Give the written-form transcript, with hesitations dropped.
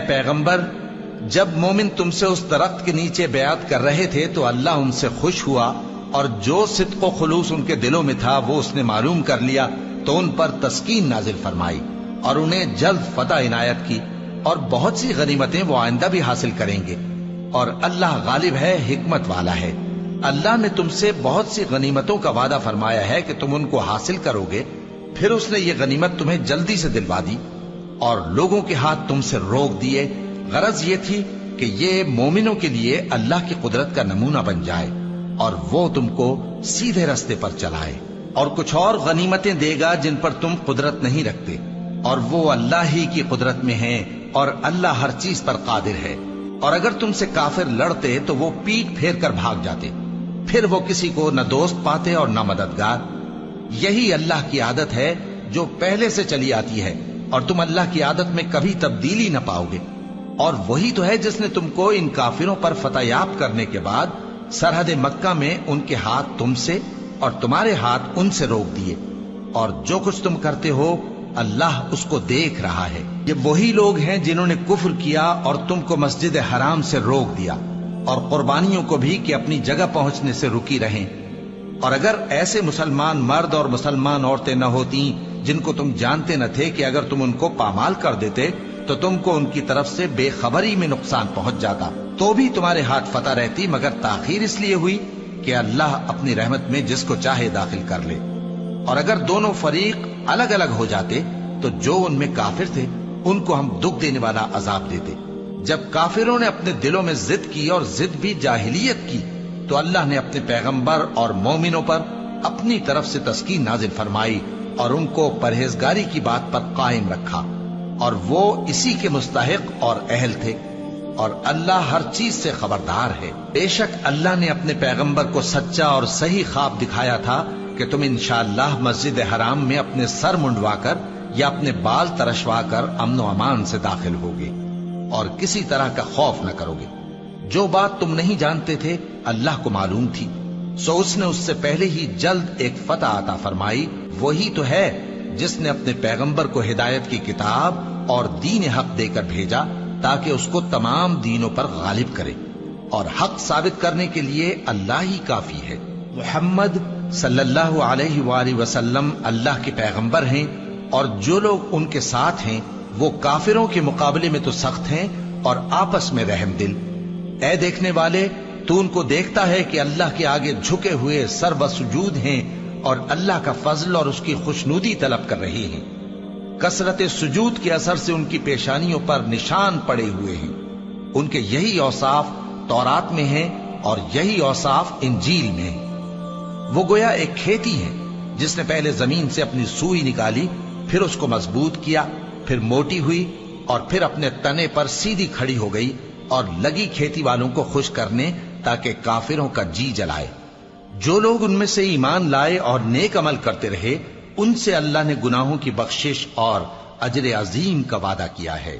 پیغمبر، جب مومن تم سے اس درخت کے نیچے بیعت کر رہے تھے تو اللہ ان سے خوش ہوا، اور جو صدق و خلوص ان کے دلوں میں تھا وہ اس نے معلوم کر لیا، تو ان پر تسکین نازل فرمائی اور انہیں جلد فتح عنایت کی، اور بہت سی غنیمتیں وہ آئندہ بھی حاصل کریں گے، اور اللہ غالب ہے، حکمت والا ہے۔ اللہ نے تم سے بہت سی غنیمتوں کا وعدہ فرمایا ہے کہ تم ان کو حاصل کرو گے، پھر اس نے یہ غنیمت تمہیں جلدی سے دلوا دی اور لوگوں کے ہاتھ تم سے روک دیے۔ غرض یہ تھی کہ یہ مومنوں کے لیے اللہ کی قدرت کا نمونہ بن جائے اور وہ تم کو سیدھے رستے پر چلائے، اور کچھ اور غنیمتیں دے گا جن پر تم قدرت نہیں رکھتے، اور وہ اللہ ہی کی قدرت میں ہیں، اور اللہ ہر چیز پر قادر ہے۔ اور اگر تم سے کافر لڑتے تو وہ پیٹ پھیر کر بھاگ جاتے، پھر وہ کسی کو نہ دوست پاتے اور نہ مددگار۔ یہی اللہ کی عادت ہے جو پہلے سے چلی آتی ہے، اور تم اللہ کی عادت میں کبھی تبدیلی نہ پاؤ گے۔ اور وہی تو ہے جس نے تم کو ان کافروں پر فتح یاب کرنے کے بعد سرحد مکہ میں ان کے ہاتھ تم سے اور تمہارے ہاتھ ان سے روک دیے، اور جو کچھ تم کرتے ہو اللہ اس کو دیکھ رہا ہے۔ یہ وہی لوگ ہیں جنہوں نے کفر کیا اور تم کو مسجد حرام سے روک دیا، اور قربانیوں کو بھی کہ اپنی جگہ پہنچنے سے رکی رہیں۔ اور اگر ایسے مسلمان مرد اور مسلمان عورتیں نہ ہوتی جن کو تم جانتے نہ تھے کہ اگر تم ان کو پامال کر دیتے تو تم کو ان کی طرف سے بے خبری میں نقصان پہنچ جاتا، تو بھی تمہارے ہاتھ فتح رہتی، مگر تاخیر اس لیے ہوئی کہ اللہ اپنی رحمت میں جس کو چاہے داخل کر لے۔ اور اگر دونوں فریق الگ الگ ہو جاتے تو جو ان میں کافر تھے ان کو ہم دکھ دینے والا عذاب دیتے۔ جب کافروں نے اپنے دلوں میں ضد کی، اور ضد بھی جاہلیت کی، تو اللہ نے اپنے پیغمبر اور مومنوں پر اپنی طرف سے تسکین نازل فرمائی اور ان کو پرہیزگاری کی بات پر قائم رکھا، اور وہ اسی کے مستحق اور اہل تھے، اور اللہ ہر چیز سے خبردار ہے۔ بے شک اللہ نے اپنے پیغمبر کو سچا اور صحیح خواب دکھایا تھا کہ تم انشاءاللہ مسجد حرام میں اپنے سر منڈوا کر یا اپنے بال ترشوا کر امن و امان سے داخل ہوگے اور کسی طرح کا خوف نہ کرو گے۔ جو بات تم نہیں جانتے تھے اللہ کو معلوم تھی، سو اس نے اس سے پہلے ہی جلد ایک فتح عطا فرمائی۔ وہی تو ہے جس نے اپنے پیغمبر کو ہدایت کی کتاب اور دین حق دے کر بھیجا تاکہ اس کو تمام دینوں پر غالب کرے، اور حق ثابت کرنے کے لیے اللہ ہی کافی ہے۔ محمد صلی اللہ علیہ وآلہ وسلم اللہ کے پیغمبر ہیں، اور جو لوگ ان کے ساتھ ہیں وہ کافروں کے مقابلے میں تو سخت ہیں اور آپس میں رحم دل۔ اے دیکھنے والے، تو ان کو دیکھتا ہے کہ اللہ کے آگے جھکے ہوئے سر بسجود ہیں اور اللہ کا فضل اور اس کی خوشنودی طلب کر رہے ہیں۔ کثرت سجود کے اثر سے ان کی پیشانیوں پر نشان پڑے ہوئے ہیں۔ ان کے یہی اوصاف تورات میں ہیں اور یہی اوصاف انجیل میں ہیں۔ وہ گویا ایک کھیتی ہے جس نے پہلے زمین سے اپنی سوئی نکالی، پھر اس کو مضبوط کیا، پھر موٹی ہوئی، اور پھر اپنے تنے پر سیدھی کھڑی ہو گئی، اور لگی کھیتی والوں کو خوش کرنے تاکہ کافروں کا جی جلائے۔ جو لوگ ان میں سے ایمان لائے اور نیک عمل کرتے رہے ان سے اللہ نے گناہوں کی بخشش اور اجر عظیم کا وعدہ کیا ہے۔